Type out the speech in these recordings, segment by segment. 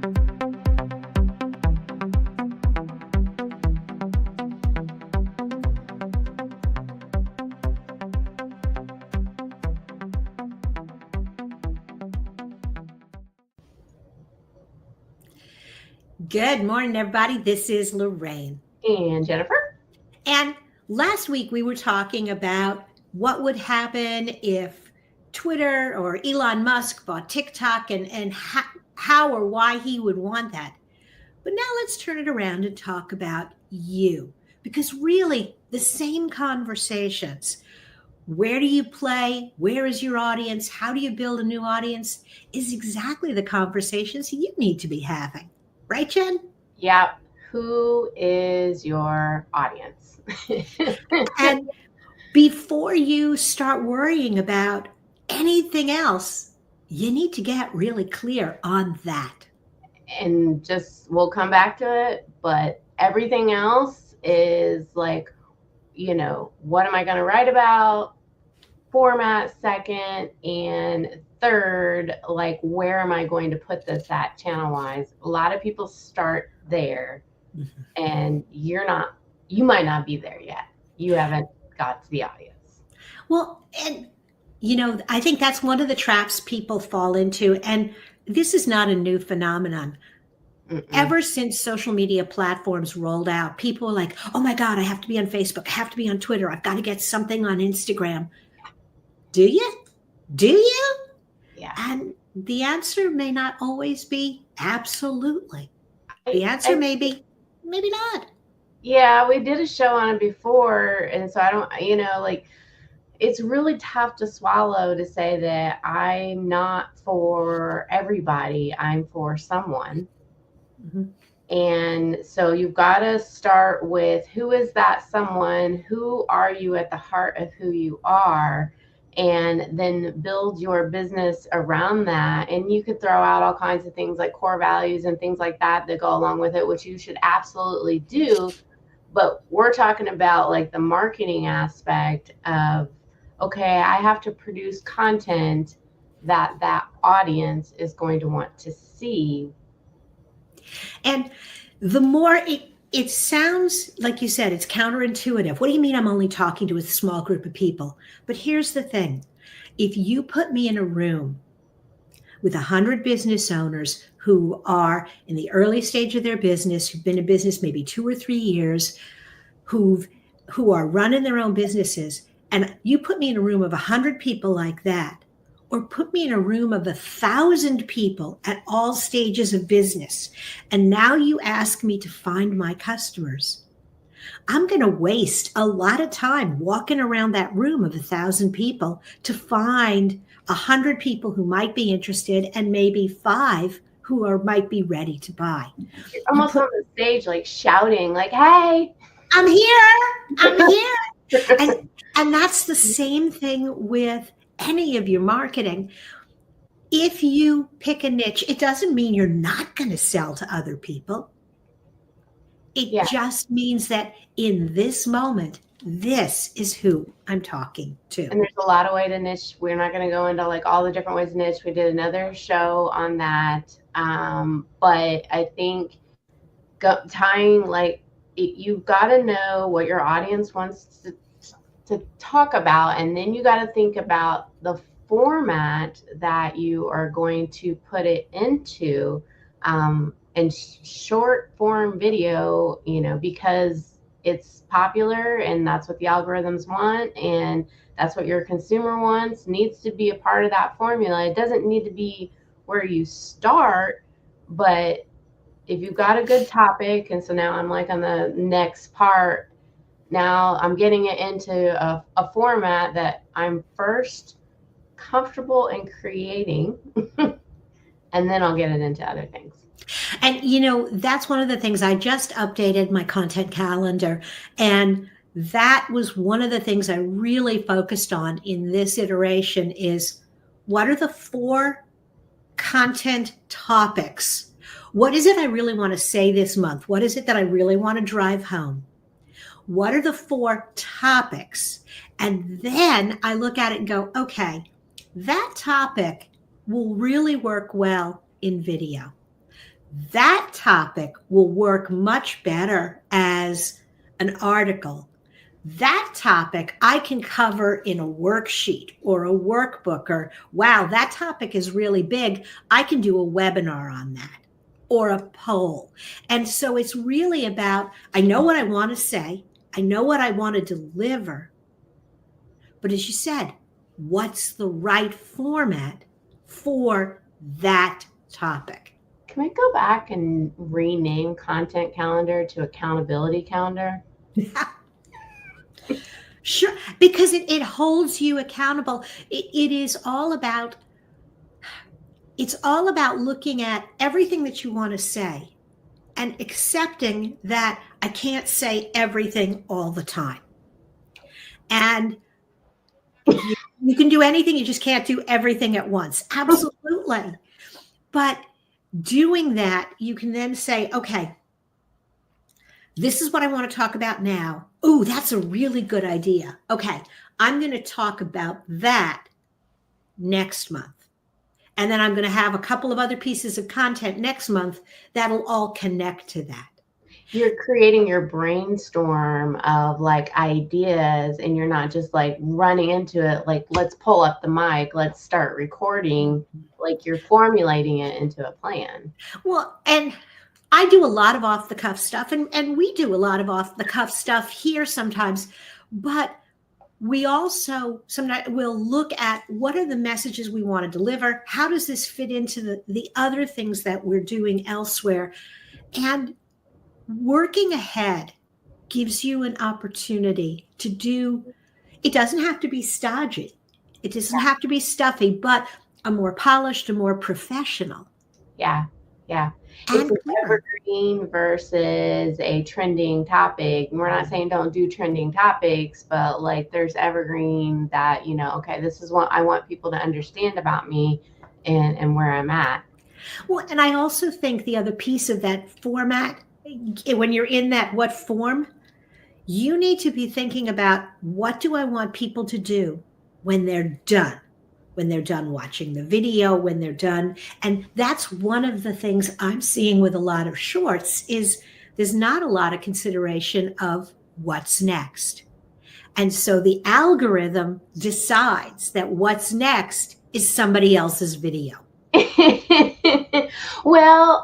Good morning, everybody. This is Lorraine. And Jennifer. And last week we were talking about what would happen if Twitter or Elon Musk bought TikTok and how or why he would want that. But now let's turn it around and talk about you. Because really, the same conversations. Where do you play? Where is your audience? How do you build a new audience? Is exactly the conversations you need to be having. Right, Jen? Yep. Who is your audience? And before you start worrying about anything else, you need to get really clear on that. And just, we'll come back to it, but everything else is like, what am I going to write about? Format second, and third, like, where am I going to put this at channel wise? A lot of people start there, and you might not be there yet. You haven't got to the audience. Well, and I think that's one of the traps people fall into, and this is not a new phenomenon. Ever since social media platforms rolled out, people are like, oh my God, I have to be on Facebook, I have to be on Twitter, I've got to get something on Instagram. Do you? Do you? Yeah. And the answer may not always be absolutely. The answer may be maybe not. Yeah, we did a show on it before. And so I don't, it's really tough to swallow to say that I'm not for everybody, I'm for someone. And so you've got to start with, who is that someone? Who are you at the heart of who you are? And then build your business around that. And you could throw out all kinds of things like core values and things like that go along with it, which you should absolutely do. But we're talking about like the marketing aspect of, okay, I have to produce content that audience is going to want to see. And the more it sounds, like you said, it's counterintuitive. What do you mean I'm only talking to a small group of people? But here's the thing. If you put me in a room with 100 business owners who are in the early stage of their business, who've been in business maybe 2 or 3 years, who are running their own businesses, and you put me in a room of 100 people like that, or put me in a room of 1,000 people at all stages of business, and now you ask me to find my customers, I'm going to waste a lot of time walking around that room of 1,000 people to find 100 people who might be interested and maybe 5 who might be ready to buy. You're almost on the stage, like shouting, like, hey, I'm here. And that's the same thing with any of your marketing. If you pick a niche, it doesn't mean you're not going to sell to other people. It just means that in this moment, this is who I'm talking to. And there's a lot of ways to niche. We're not going to go into like all the different ways to niche. We did another show on that. But I think tying, like, you've got to know what your audience wants to talk about, and then you got to think about the format that you are going to put it into, and short form video, because it's popular and that's what the algorithms want, and that's what your consumer wants, needs to be a part of that formula. It doesn't need to be where you start, but if you've got a good topic, and so now I'm like on the next part, now I'm getting it into a format that I'm first comfortable in creating, and then I'll get it into other things. And, that's one of the things. I just updated my content calendar, and that was one of the things I really focused on in this iteration is, what are the 4 content topics? What is it I really want to say this month? What is it that I really want to drive home? What are the 4 topics? And then I look at it and go, okay, that topic will really work well in video. That topic will work much better as an article. That topic I can cover in a worksheet or a workbook, or wow, that topic is really big. I can do a webinar on that or a poll. And so it's really about, I know what I want to say. I know what I want to deliver. But as you said, what's the right format for that topic? Can we go back and rename content calendar to accountability calendar? Sure, because it holds you accountable. It is all about, it's all about looking at everything that you want to say and accepting that I can't say everything all the time. And you can do anything, you just can't do everything at once. Absolutely. But doing that, you can then say, okay, this is what I want to talk about now. Oh, that's a really good idea. Okay, I'm going to talk about that next month. And then I'm going to have a couple of other pieces of content next month that'll all connect to that. You're creating your brainstorm of like ideas, and you're not just like running into it like, let's pull up the mic, let's start recording. Like, you're formulating it into a plan. Well, and I do a lot of off the cuff stuff, and we do a lot of off the cuff stuff here sometimes, but we also sometimes we'll look at what are the messages we want to deliver. How does this fit into the other things that we're doing elsewhere? And working ahead gives you an opportunity to do, it doesn't have to be stodgy. It doesn't have to be stuffy, but a more polished, a more professional. Yeah. Yeah. And It's an evergreen versus a trending topic. And we're not saying don't do trending topics, but like there's evergreen that, you know, okay, this is what I want people to understand about me and where I'm at. Well, and I also think the other piece of that format, when you're in that what form, you need to be thinking about what do I want people to do when they're done watching the video, when they're done. And that's one of the things I'm seeing with a lot of shorts is there's not a lot of consideration of what's next. And so the algorithm decides that what's next is somebody else's video. Well,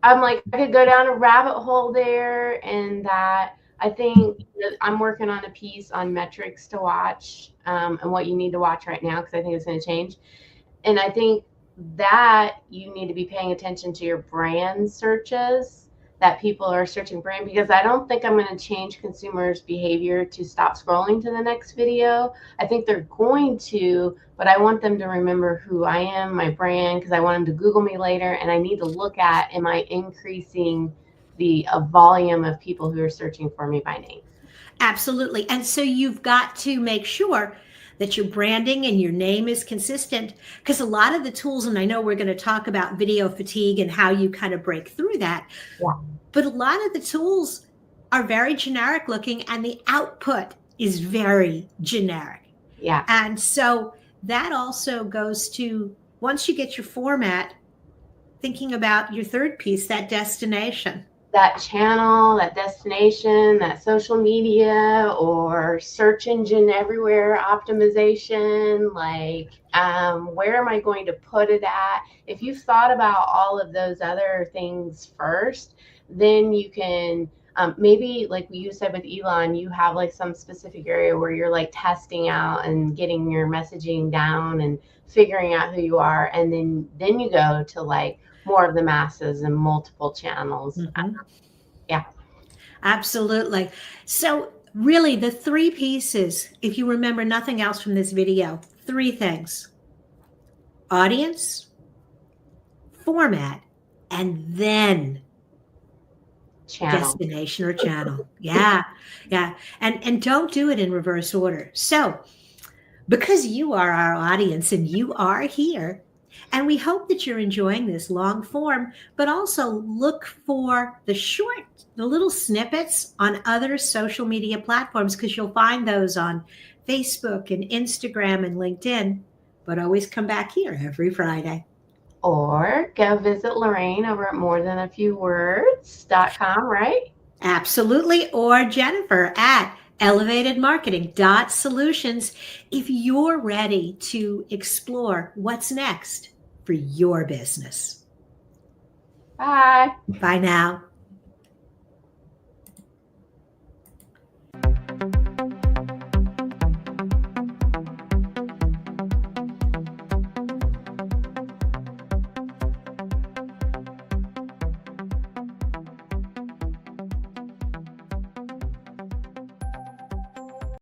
I'm like, I could go down a rabbit hole there, and that I think I'm working on a piece on metrics to watch and what you need to watch right now, because I think it's going to change. And I think that you need to be paying attention to your brand searches that people are searching brand, because I don't think I'm going to change consumers' behavior to stop scrolling to the next video. I think they're going to, but I want them to remember who I am, my brand, because I want them to Google me later. And I need to look at, am I increasing the volume of people who are searching for me by name? Absolutely. And so you've got to make sure that your branding and your name is consistent, because a lot of the tools, and I know we're going to talk about video fatigue and how you kind of break through that, but a lot of the tools are very generic looking and the output is very generic. Yeah. And so that also goes to, once you get your format, thinking about your third piece, that destination. That channel, that destination, that social media or search engine everywhere optimization, like where am I going to put it at? If you've thought about all of those other things first, then you can maybe, like you said with Elon, you have like some specific area where you're like testing out and getting your messaging down and figuring out who you are, and then you go to like more of the masses and multiple channels. Mm-hmm. Yeah, absolutely. So really the three pieces, if you remember nothing else from this video, three things: audience, format, and then channel. Destination or channel. Yeah. And don't do it in reverse order. So because you are our audience and you are here, and we hope that you're enjoying this long form, but also look for the little snippets on other social media platforms, because you'll find those on Facebook and Instagram and LinkedIn, but always come back here every Friday. or go visit Lorraine over at morethanafewwords.com, right? Absolutely. Or Jennifer at elevatedmarketing.solutions if you're ready to explore what's next for your business. Bye. Bye now.